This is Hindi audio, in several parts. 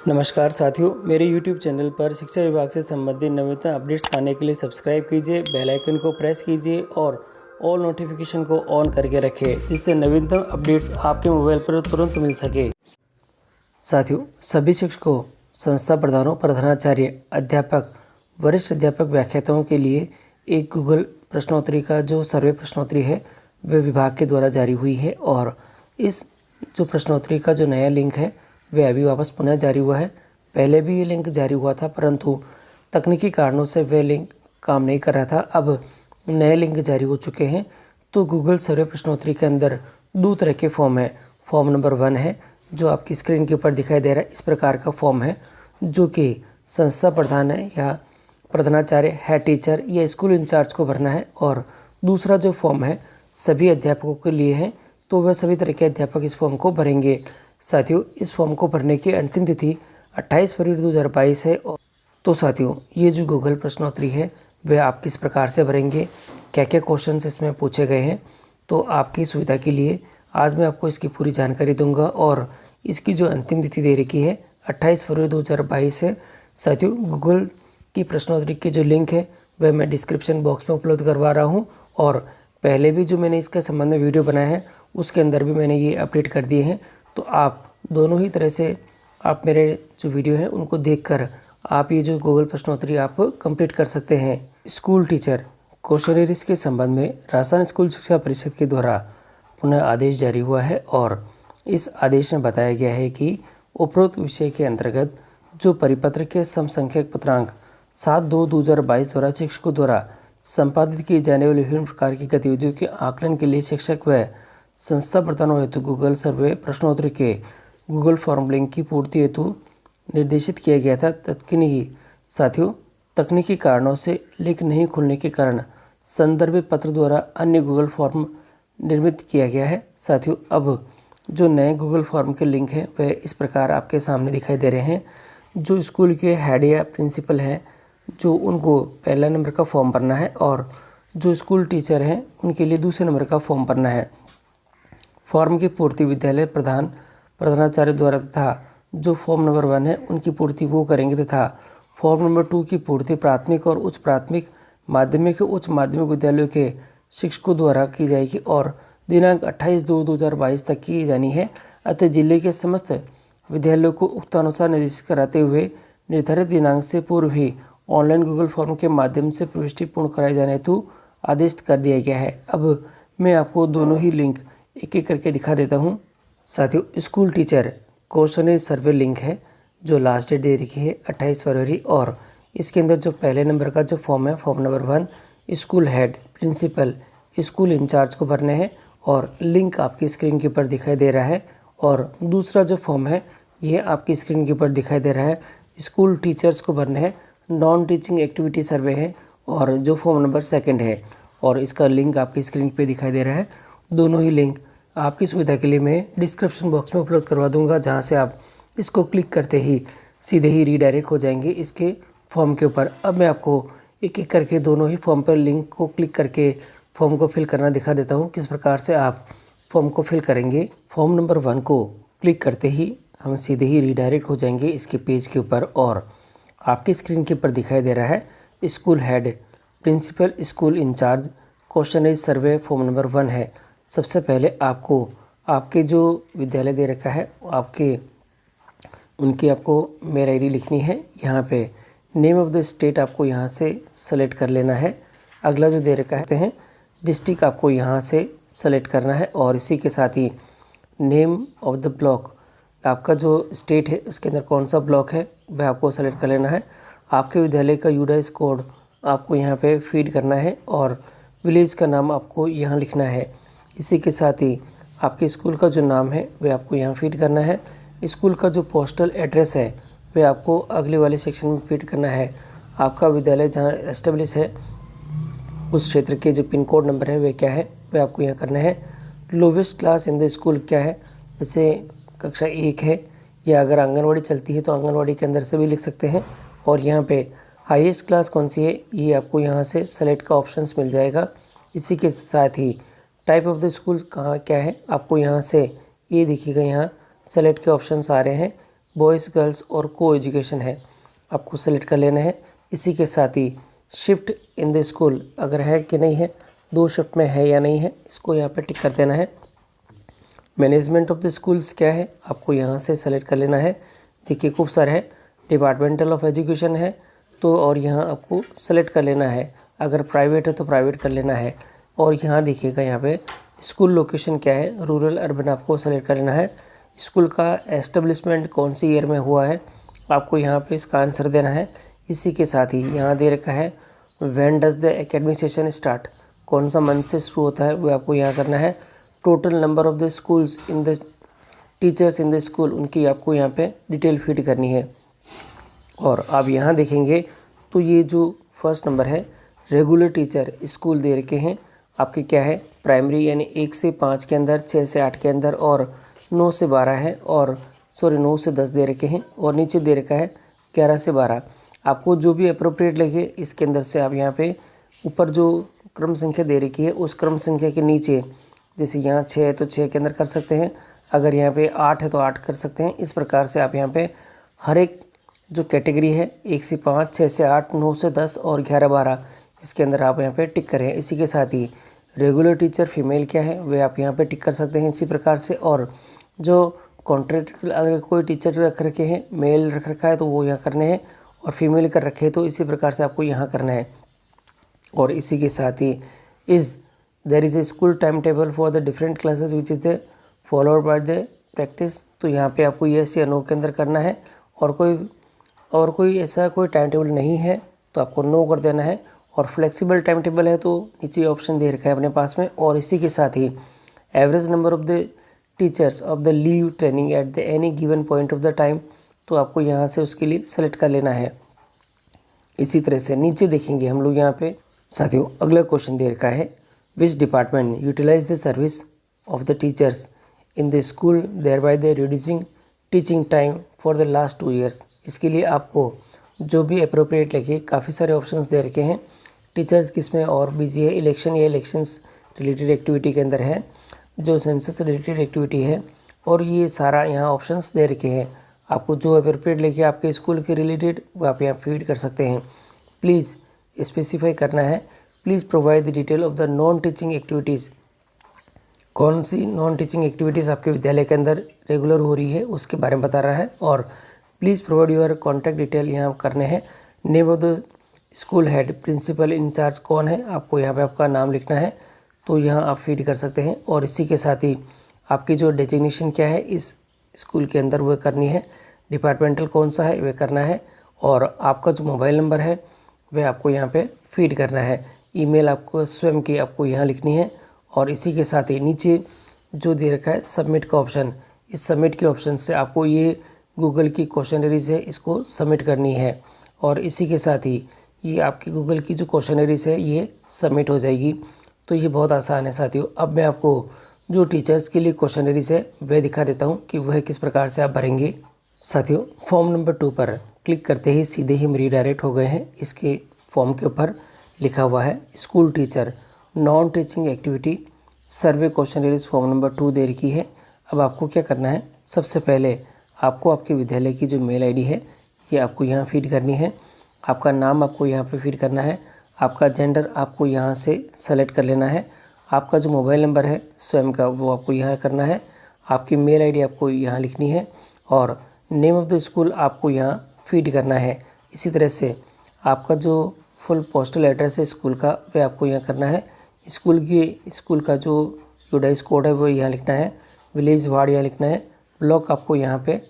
नमस्कार साथियों, मेरे YouTube चैनल पर शिक्षा विभाग से संबंधित नवीनतम अपडेट्स पाने के लिए सब्सक्राइब कीजिए, बेल आइकन को प्रेस कीजिए और ऑल नोटिफिकेशन को ऑन करके रखें, जिससे नवीनतम अपडेट्स आपके मोबाइल पर तुरंत मिल सके। साथियों, सभी शिक्षकों, संस्था प्रधानों, प्रधानाचार्य, अध्यापक, वरिष्ठ अध्यापक, व्याख्याताओं के लिए एक गूगल प्रश्नोत्तरी का जो सर्वे प्रश्नोत्तरी है वह विभाग के द्वारा जारी हुई है और इस जो प्रश्नोत्तरी का जो नया लिंक है वह अभी वापस पुनः जारी हुआ है। पहले भी ये लिंक जारी हुआ था, परंतु तकनीकी कारणों से वह लिंक काम नहीं कर रहा था। अब नए लिंक जारी हो चुके हैं। तो गूगल सर्वे प्रश्नोत्तरी के अंदर दो तरह के फॉर्म है। फॉर्म नंबर 1 है जो आपकी स्क्रीन के ऊपर दिखाई दे रहा है। इस प्रकार का फॉर्म है जो कि संस्था प्रधान है या प्रधानाचार्य, हेड टीचर या स्कूल इंचार्ज को भरना है। और दूसरा जो फॉर्म है सभी अध्यापकों के लिए है, तो वह सभी तरह के अध्यापक इस फॉर्म को भरेंगे। साथियों, इस फॉर्म को भरने की अंतिम तिथि 28 फरवरी 2022 है। तो साथियों, ये जो गूगल प्रश्नोत्तरी है वह आप किस प्रकार से भरेंगे, क्या क्या क्वेश्चंस इसमें पूछे गए हैं, तो आपकी सुविधा के लिए आज मैं आपको इसकी पूरी जानकारी दूंगा। और इसकी जो अंतिम तिथि दे रखी है 28 फरवरी 2022 है। साथियों, गूगल की प्रश्नोत्तरी के जो लिंक है वह मैं डिस्क्रिप्शन बॉक्स में उपलब्ध करवा रहा हूँ और पहले भी जो मैंने इसके संबंध में वीडियो बनाया है उसके अंदर भी मैंने ये अपडेट कर दिए हैं। तो आप दोनों ही तरह से आप मेरे जो वीडियो हैं उनको देखकर आप ये जो गूगल प्रश्नोत्तरी आप कंप्लीट कर सकते हैं। स्कूल टीचर क्वेश्चनरीज के संबंध में राजस्थान स्कूल शिक्षा परिषद के द्वारा पुनः आदेश जारी हुआ है और इस आदेश में बताया गया है कि उपरोक्त विषय के अंतर्गत जो परिपत्र के समसंख्यक पत्रांक 7/2/2022 द्वारा शिक्षकों द्वारा संपादित किए जाने वाले विभिन्न प्रकार की गतिविधियों के आकलन के लिए शिक्षक व संस्था प्रधानों हेतु गूगल सर्वे प्रश्नोत्तरी के गूगल फॉर्म लिंक की पूर्ति हेतु निर्देशित किया गया था। तत्कीय साथियों, तकनीकी कारणों से लिंक नहीं खुलने के कारण संदर्भित पत्र द्वारा अन्य गूगल फॉर्म निर्मित किया गया है। साथियों, अब जो नए गूगल फॉर्म के लिंक हैं वह इस प्रकार आपके सामने दिखाई दे रहे हैं। जो स्कूल के हेड या प्रिंसिपल हैं जो उनको पहला नंबर का फॉर्म भरना है और जो स्कूल टीचर हैं उनके लिए दूसरे नंबर का फॉर्म भरना है। फॉर्म की पूर्ति विद्यालय प्रधान, प्रधानाचार्य द्वारा तथा जो फॉर्म नंबर 1 है उनकी पूर्ति वो करेंगे तथा फॉर्म नंबर 2 की पूर्ति प्राथमिक और उच्च प्राथमिक, माध्यमिक और उच्च माध्यमिक विद्यालयों के शिक्षकों द्वारा की जाएगी और दिनांक 28/2/2022 तक की जानी है। अतः जिले के समस्त विद्यालयों को उक्तानुसार निर्देशित कराते हुए निर्धारित दिनांक से पूर्व ही ऑनलाइन गूगल फॉर्म के माध्यम से प्रविष्टि पूर्ण कराए जाने हेतु आदेश कर दिया गया है। अब मैं आपको दोनों ही लिंक एक एक करके दिखा देता हूँ। साथियों, स्कूल टीचर क्वेश्चनरी सर्वे लिंक है जो लास्ट डेट दे रखी है 28 फरवरी और इसके अंदर जो पहले नंबर का जो फॉर्म है form number 1 school head, principal, school incharge को भरने हैं और लिंक आपकी स्क्रीन के ऊपर दिखाई दे रहा है। और दूसरा जो फॉर्म है ये आपकी स्क्रीन के ऊपर दिखाई दे रहा है, स्कूल टीचर्स को भरने हैं, नॉन टीचिंग एक्टिविटी सर्वे है और जो फॉर्म नंबर 2 है और इसका लिंक आपकी स्क्रीन पे दिखाई दे रहा है। दोनों ही लिंक आपकी सुविधा के लिए मैं डिस्क्रिप्शन बॉक्स में उपलब्ध करवा दूंगा, जहां से आप इसको क्लिक करते ही सीधे ही रीडायरेक्ट हो जाएंगे इसके फॉर्म के ऊपर। अब मैं आपको एक एक करके दोनों ही फॉर्म पर लिंक को क्लिक करके फॉर्म को फिल करना दिखा देता हूं, किस प्रकार से आप फॉर्म को फिल करेंगे। फॉर्म नंबर 1 को क्लिक करते ही हम सीधे ही रीडायरेक्ट हो जाएंगे इसके पेज के ऊपर और आपकी स्क्रीन के ऊपर दिखाई दे रहा है school head, principal, school incharge questionnaire survey form number 1 है। सबसे पहले आपको आपके जो विद्यालय दे रखा है उनकी आपको मेल आईडी लिखनी है। यहाँ पे नेम ऑफ द स्टेट आपको यहाँ से सेलेक्ट कर लेना है। अगला जो दे रखा है डिस्ट्रिक्ट आपको यहाँ से सेलेक्ट करना है और इसी के साथ ही नेम ऑफ द ब्लॉक, आपका जो स्टेट है उसके अंदर कौन सा ब्लॉक है वह आपको सेलेक्ट कर लेना है। आपके विद्यालय का यूडाइस कोड आपको यहाँ पे फीड करना है और विलेज का नाम आपको यहाँ लिखना है। इसी के साथ ही आपके स्कूल का जो नाम है वह आपको यहाँ फीड करना है। स्कूल का जो पोस्टल एड्रेस है वह आपको अगले वाले सेक्शन में फीड करना है। आपका विद्यालय जहाँ एस्टेब्लिश है उस क्षेत्र के जो पिन कोड नंबर है वह क्या है वह आपको यहाँ करना है। Lowest class in the school क्या है, जैसे कक्षा 1 है या अगर आंगनवाड़ी चलती है तो आंगनवाड़ी के अंदर से भी लिख सकते हैं। और यहाँ पे हाईएस्ट क्लास कौन सी है ये आपको यहाँ से सेलेक्ट का ऑप्शंस मिल जाएगा। इसी के साथ ही टाइप ऑफ द स्कूल कहाँ क्या है आपको यहाँ से ये देखिएगा, यहाँ सेलेक्ट के ऑप्शंस आ रहे हैं। बॉयज़ गर्ल्स और को एजुकेशन है, आपको सेलेक्ट कर लेना है। इसी के साथ ही शिफ्ट इन द स्कूल अगर है कि नहीं है, 2 शिफ्ट में है या नहीं है, इसको यहाँ पे टिक कर देना है। मैनेजमेंट ऑफ द स्कूल्स क्या है, आपको यहाँ से सेलेक्ट कर लेना है। देखिए खूब सारे है, डिपार्टमेंटल ऑफ एजुकेशन है तो, और यहाँ आपको सेलेक्ट कर लेना है। अगर प्राइवेट है तो प्राइवेट कर लेना है। और यहाँ देखिएगा यहाँ पे स्कूल लोकेशन क्या है, रूरल अर्बन आपको सेलेक्ट कर लेना है। स्कूल का एस्टेब्लिशमेंट कौन सी ईयर में हुआ है, आपको यहाँ पे इसका आंसर देना है। इसी के साथ ही यहाँ दे रखा है when does the academic session start, कौन सा मंथ से शुरू होता है वो आपको यहाँ करना है। Total number of the schools in the teachers in the school, उनकी आपको यहाँ पे डिटेल फीड करनी है। और आप यहाँ देखेंगे तो ये जो फर्स्ट नंबर है रेगुलर टीचर स्कूल दे रखे हैं आपके क्या है, प्राइमरी यानी 1 से 5 के अंदर, 6 से 8 के अंदर और 9 से 12 है, और 9 से 10 दे रखे हैं। और नीचे दे रखा है 11 से 12। आपको जो भी अप्रोप्रिएट लगे इसके अंदर से आप यहाँ पे ऊपर जो क्रम संख्या दे रखी है उस क्रम संख्या के नीचे, जैसे यहाँ 6 है तो 6 के अंदर कर सकते हैं, अगर यहाँ पे 8 है तो 8 कर सकते हैं। इस प्रकार से आप यहाँ पे हर एक जो कैटेगरी है 1 से 5, 6 से 8, 9 से 10 और 11, 12 इसके अंदर आप यहाँ पे टिक करें। इसी के साथ ही रेगुलर टीचर फीमेल क्या है वे आप यहाँ पे टिक कर सकते हैं इसी प्रकार से। और जो कॉन्ट्रैक्ट अगर कोई टीचर रख रखे हैं, मेल रख रखा है तो वो यहाँ करने हैं, और फीमेल कर रखे हैं तो इसी प्रकार से आपको यहाँ करना है। और इसी के साथ ही there is a school time table for the different classes which is the followed by the practice, तो यहाँ पे आपको येस या नो के अंदर करना है। और कोई ऐसा कोई टाइम टेबल नहीं है तो आपको नो कर देना है। और फ्लेक्सिबल टाइम टेबल है तो नीचे ऑप्शन दे रखा है अपने पास में। और इसी के साथ ही average number of the teachers of the leave training at the any given point of the time, तो आपको यहाँ से उसके लिए सेलेक्ट कर लेना है। इसी तरह से नीचे देखेंगे हम लोग यहाँ पे साथियों अगला क्वेश्चन दे रखा है which department utilize the service of the teachers in the school there by the reducing teaching time for the last 2 years. इसके लिए आपको जो भी अप्रोप्रिएट लगे, काफ़ी सारे ऑप्शंस दे रखे हैं। टीचर्स किस में और बिजी है, इलेक्शन या इलेक्शंस रिलेटेड एक्टिविटी के अंदर है, जो सेंसस रिलेटेड एक्टिविटी है, और ये सारा यहाँ ऑप्शंस दे रखे हैं। आपको जो अप्रोप्रिएट लगे आपके स्कूल के रिलेटेड वो आप यहाँ फीड कर सकते हैं। प्लीज़ स्पेसिफाई करना है, please provide the detail of the non teaching activities, कौन सी नॉन टीचिंग एक्टिविटीज़ आपके विद्यालय के अंदर रेगुलर हो रही है उसके बारे में बता रहा है। और please provide your contact detail यहाँ करने हैं। Name of the school head, principal incharge कौन है, आपको यहाँ पे आपका नाम लिखना है, तो यहाँ आप फीड कर सकते हैं। और इसी के साथ ही आपकी जो डेजिग्नेशन क्या है इस स्कूल के अंदर वह करनी है, डिपार्टमेंटल कौन सा है वह करना है, और आपका जो मोबाइल नंबर है वह आपको यहाँ पे फीड करना है। ईमेल आपको स्वयं की आपको यहाँ लिखनी है। और इसी के साथ ही नीचे जो दे रखा है सबमिट का ऑप्शन, इस सबमिट के ऑप्शन से आपको ये गूगल की क्वेश्चनरीज है इसको सबमिट करनी है। और इसी के साथ ही ये आपकी गूगल की जो क्वेश्चनरीज है ये सबमिट हो जाएगी। तो ये बहुत आसान है साथियों। अब मैं आपको जो टीचर्स के लिए क्वेश्चनरीज है वह दिखा देता हूँ कि वह किस प्रकार से आप भरेंगे। साथियों फॉर्म नंबर 2 पर क्लिक करते ही सीधे ही रीडायरेक्ट हो गए हैं। इसके फॉर्म के ऊपर लिखा हुआ है school teacher non teaching activity survey questionnaires form number 2 दे रखी है। अब आपको क्या करना है, सबसे पहले आपको आपके विद्यालय की जो मेल आईडी है ये आपको यहाँ फीड करनी है। आपका नाम आपको यहाँ पे फीड करना है। आपका जेंडर आपको यहाँ से सेलेक्ट कर लेना है। आपका जो मोबाइल नंबर है स्वयं का वो आपको यहाँ करना है। आपकी मेल आईडी आपको यहाँ लिखनी है। और नेम ऑफ़ द स्कूल आपको यहाँ फीड करना है। इसी तरह से आपका जो फुल पोस्टल एड्रेस है स्कूल का वह आपको यहाँ करना है। स्कूल का जो यूडाइस कोड है वो यहाँ लिखना है। विलेज वार्ड यहाँ लिखना है। ब्लॉक आपको यहाँ पे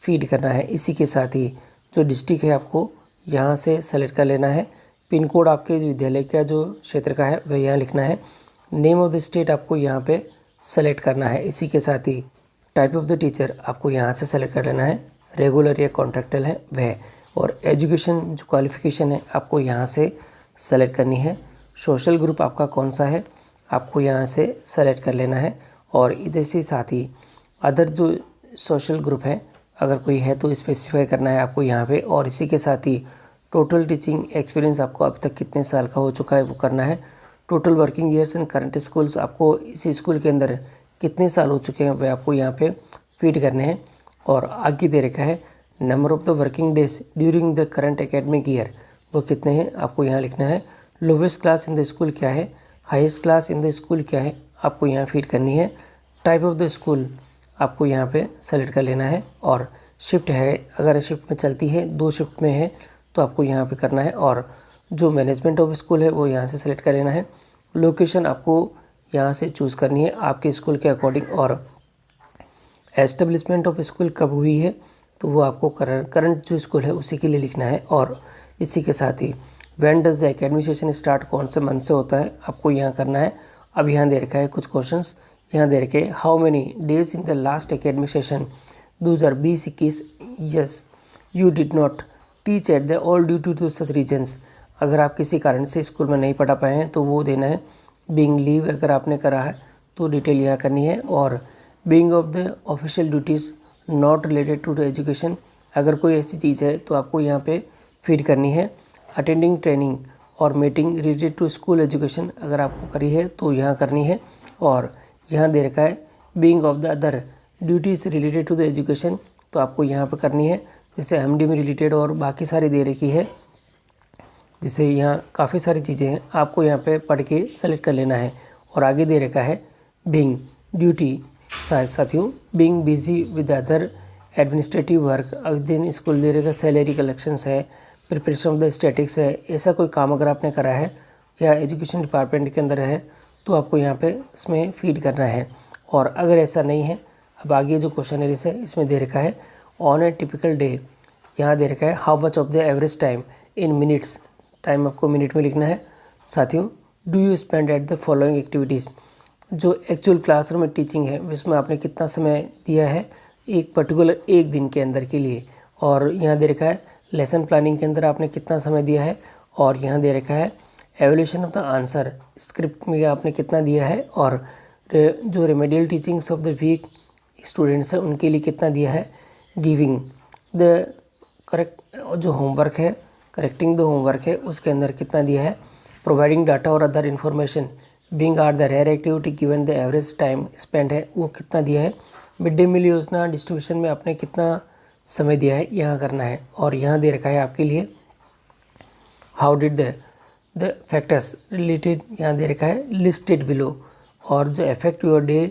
फीड करना है। इसी के साथ ही जो डिस्ट्रिक्ट है आपको यहाँ से सेलेक्ट कर लेना है। पिन कोड आपके विद्यालय का जो क्षेत्र का है वह यहाँ लिखना है। नेम ऑफ़ द स्टेट आपको यहाँ पे सेलेक्ट करना है। इसी के साथ ही टाइप ऑफ द टीचर आपको यहाँ से सेलेक्ट कर लेना है, रेगुलर या कॉन्ट्रैक्टल है वह। और एजुकेशन जो क्वालिफ़िकेशन है आपको यहाँ से सेलेक्ट करनी है। सोशल ग्रुप आपका कौन सा है आपको यहाँ से सेलेक्ट कर लेना है। और इधर से साथ ही अदर जो सोशल ग्रुप है अगर कोई है तो स्पेसिफाई करना है आपको यहाँ पे। और इसी के साथ ही टोटल टीचिंग एक्सपीरियंस आपको अब तक कितने साल का हो चुका है वो करना है। Total working years in current schools आपको इसी स्कूल के अंदर कितने साल हो चुके हैं वह आपको यहाँ पे फीड करने हैं। और आगे दे रखा है number of the working days during the current academic year, वो कितने हैं आपको यहाँ लिखना है। Lowest class in the school क्या है, highest class in the school क्या है, आपको यहाँ फीड करनी है। टाइप ऑफ द स्कूल आपको यहाँ पे सेलेक्ट कर लेना है। और शिफ्ट है, अगर शिफ्ट में चलती है, 2 शिफ्ट में है तो आपको यहाँ पे करना है। और जो मैनेजमेंट ऑफ स्कूल है वो यहाँ से सेलेक्ट कर लेना है। लोकेशन आपको यहाँ से चूज़ करनी है आपके स्कूल के अकॉर्डिंग। और एस्टेब्लिशमेंट ऑफ स्कूल कब हुई है तो वो आपको करंट जो स्कूल है उसी के लिए लिखना है। और इसी के साथ ही when does the academic session start, कौन से मंथ से होता है आपको यहाँ करना है। अब यहाँ दे रखा है कुछ क्वेश्चंस, यहाँ दे रखे how many days in the last academic session 2020-21 yes you did not teach at the all due to such reasons. अगर आप किसी कारण से स्कूल में नहीं पढ़ा पाए हैं तो वो देना है। बीइंग लीव अगर आपने करा है तो डिटेल यहाँ करनी है। और being of the official duties not related to the education, अगर कोई ऐसी चीज़ है तो आपको यहाँ पे फीड करनी है। अटेंडिंग ट्रेनिंग और meeting related to school education, अगर आपको करी है तो यहाँ करनी है। और यहाँ दे रखा है being of the other duties related to the education, तो आपको यहाँ पे करनी है। जैसे एमडी में रिलेटेड और बाकी सारी दे रखी है, जिसे यहाँ काफ़ी सारी चीज़ें हैं, आपको यहाँ पे पढ़ के सेलेक्ट कर लेना है। और आगे दे रखा है बीइंग ड्यूटी, साथियों being busy with other administrative work with in school दे रखा, सैलरी कलेक्शंस है, प्रिपरेशन ऑफ द स्टैटिक्स है। ऐसा कोई काम अगर आपने करा है या एजुकेशन डिपार्टमेंट के अंदर है तो आपको यहाँ पे इसमें फीड करना है। और अगर ऐसा नहीं है, अब आगे जो क्वेश्चन है इसमें दे रखा है ऑन ए टिपिकल डे, यहाँ दे रखा है how much of the average time in minutes, time आपको मिनट में लिखना है। साथियों do you spend at the following activities, जो एक्चुअल क्लासरूम में टीचिंग है उसमें आपने कितना समय दिया है एक पर्टिकुलर एक दिन के अंदर के लिए। और यहाँ दे रखा है लेसन प्लानिंग के अंदर आपने कितना समय दिया है। और यहाँ दे रखा है evolution of the answer, script में आपने कितना दिया है। और जो remedial teachings of the weak students हैं उनके लिए कितना दिया है। गिविंग द करेक्ट, जो होमवर्क है करेक्टिंग द होमवर्क है उसके अंदर कितना दिया है। प्रोवाइडिंग डाटा और other information being are the rare activity given the average time spend है वो कितना दिया है। मिड डे मील योजना डिस्ट्रीब्यूशन में आपने कितना समय दिया है यहाँ करना है। और यहाँ दे रखा है आपके लिए how did the factors related, यहाँ दे रखा है लिस्टेड बिलो। और जो affect your day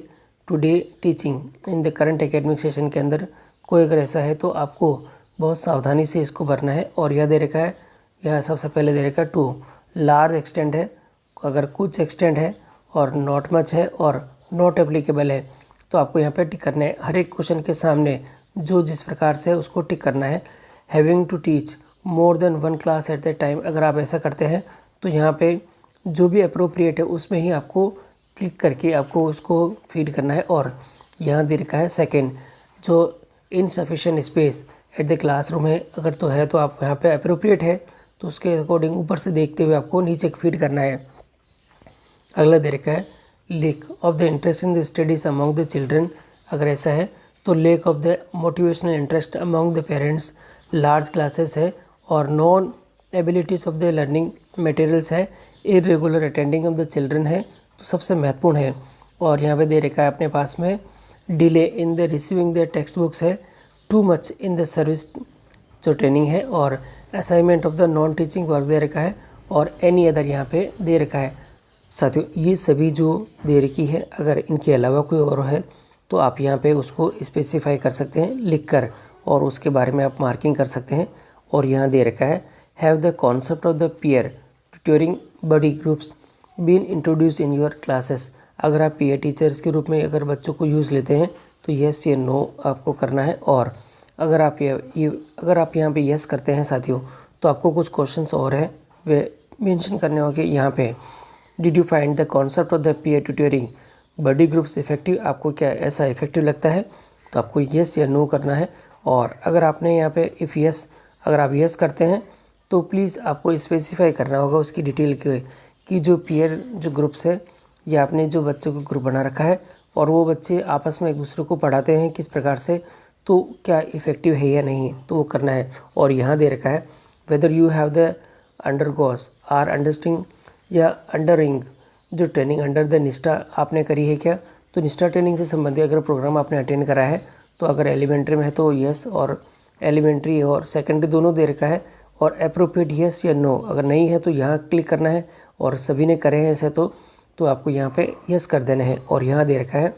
to day teaching in the current academic session के अंदर कोई अगर ऐसा है तो आपको बहुत सावधानी से इसको भरना है। और यह दे रखा है, यह सबसे पहले दे रखा है टू लार्ज एक्सटेंट है, अगर कुछ एक्सटेंट है और नॉट मच है और नॉट एप्लीकेबल है तो आपको यहाँ पे टिक करना है। हर एक क्वेश्चन के सामने जो जिस प्रकार से है उसको टिक करना है। Having to teach more than 1 class at the time, अगर आप ऐसा करते हैं तो यहाँ पे जो भी अप्रोप्रिएट है उसमें ही आपको क्लिक करके आपको उसको फीड करना है। और यहाँ दे रखा है सेकेंड, जो insufficient space at the classroom है, अगर तो है तो आप यहाँ पे अप्रोप्रिएट है तो उसके अकॉर्डिंग ऊपर से देखते हुए आपको नीचे फीड करना है। अगला दे रखा है lack of the interest in the studies among the children, अगर ऐसा है तो lack of the motivational interest among the parents, large classes है और non abilities of the learning materials है, irregular attending of the children है तो सबसे महत्वपूर्ण है। और यहाँ पे दे रखा है अपने पास में delay in the receiving the text books है, too much in the service जो ट्रेनिंग है, और assignment of the non teaching work दे रखा है और एनी अदर यहाँ पे दे रखा है। साथियों ये सभी जो दे रखी है, अगर इनके अलावा कोई और है तो आप यहाँ पे उसको स्पेसिफाई कर सकते हैं लिखकर और उसके बारे में आप मार्किंग कर सकते हैं। और यहाँ दे रखा है have the concept of the peer tutoring buddy groups been introduce in your classes, अगर आप पीयर टीचर्स के रूप में अगर बच्चों को यूज़ लेते हैं तो येस या नो आपको करना है। और अगर आप यहाँ पे येस करते हैं साथियों तो आपको कुछ क्वेश्चंस और है वे मेंशन करने होंगे। यहाँ पे did you find the concept of the peer tutoring buddy groups effective, आपको क्या ऐसा इफेक्टिव लगता है तो आपको येस या नो करना है। और अगर आपने यहाँ पे इफ़ येस, अगर आप येस करते हैं तो प्लीज़ आपको स्पेसिफाई करना होगा उसकी डिटेल कि जो पीयर जो ग्रुप्स है या आपने जो बच्चों को ग्रुप बना रखा है और वो बच्चे आपस में एक दूसरे को पढ़ाते हैं किस प्रकार से, तो क्या इफ़ेक्टिव है या नहीं तो वो करना है। और यहाँ दे रखा है whether you have the undergoes or अंडरस्टिंग या अंडरिंग जो ट्रेनिंग अंडर द निष्ठा आपने करी है क्या, तो निष्ठा ट्रेनिंग से संबंधित अगर प्रोग्राम आपने अटेंड करा है तो अगर एलिमेंट्री में है तो यस, और एलिमेंट्री और सेकेंडरी दोनों दे रखा है, और अप्रोप्रिएट यस या नो, अगर नहीं है तो यहाँ क्लिक करना है, और सभी ने करे हैं ऐसे तो आपको यहाँ पे यस कर देना है। और यहाँ दे रखा है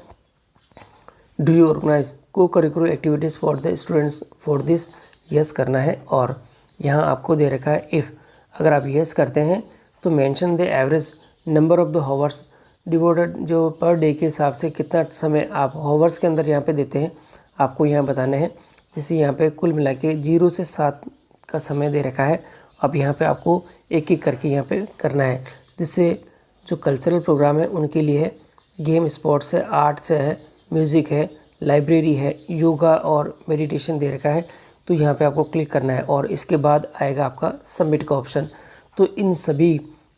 डू यू ऑर्गेनाइज को curricular activities for the students for this, yes करना है। और यहाँ आपको दे रखा है इफ़, अगर आप यस करते हैं तो mention the average number of the hours devoted, जो पर डे के हिसाब से कितना समय आप हावर्स के अंदर यहाँ पे देते हैं आपको यहाँ बताना है। जैसे यहाँ पे कुल मिला के 0 से 7 का समय दे रखा है। अब यहाँ पे आपको एक एक करके यहाँ पे करना है, जिससे जो कल्चरल प्रोग्राम है उनके लिए है, गेम स्पोर्ट्स है, आर्ट्स है, म्यूज़िक है, लाइब्रेरी है, योगा और मेडिटेशन दे रखा है। तो यहाँ पे आपको क्लिक करना है और इसके बाद आएगा आपका सबमिट का ऑप्शन। तो इन सभी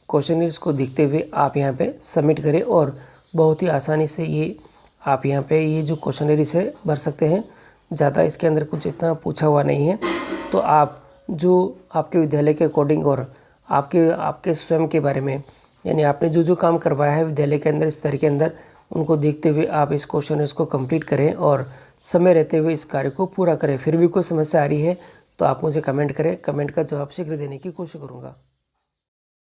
क्वेश्चनर्स को देखते हुए आप यहाँ पे सबमिट करें और बहुत ही आसानी से ये आप यहाँ पे ये जो क्वेश्चनरीज है भर सकते हैं। ज़्यादा इसके अंदर कुछ इतना पूछा हुआ नहीं है। तो आप जो आपके विद्यालय के अकॉर्डिंग और आपके स्वयं के बारे में, यानी आपने जो जो काम करवाया है विद्यालय के अंदर स्तर के अंदर, उनको देखते हुए आप इस क्वेश्चन को कंप्लीट करें और समय रहते हुए इस कार्य को पूरा करें। फिर भी कोई समस्या आ रही है तो आप मुझे कमेंट करें, कमेंट का जवाब शीघ्र देने की कोशिश करूँगा।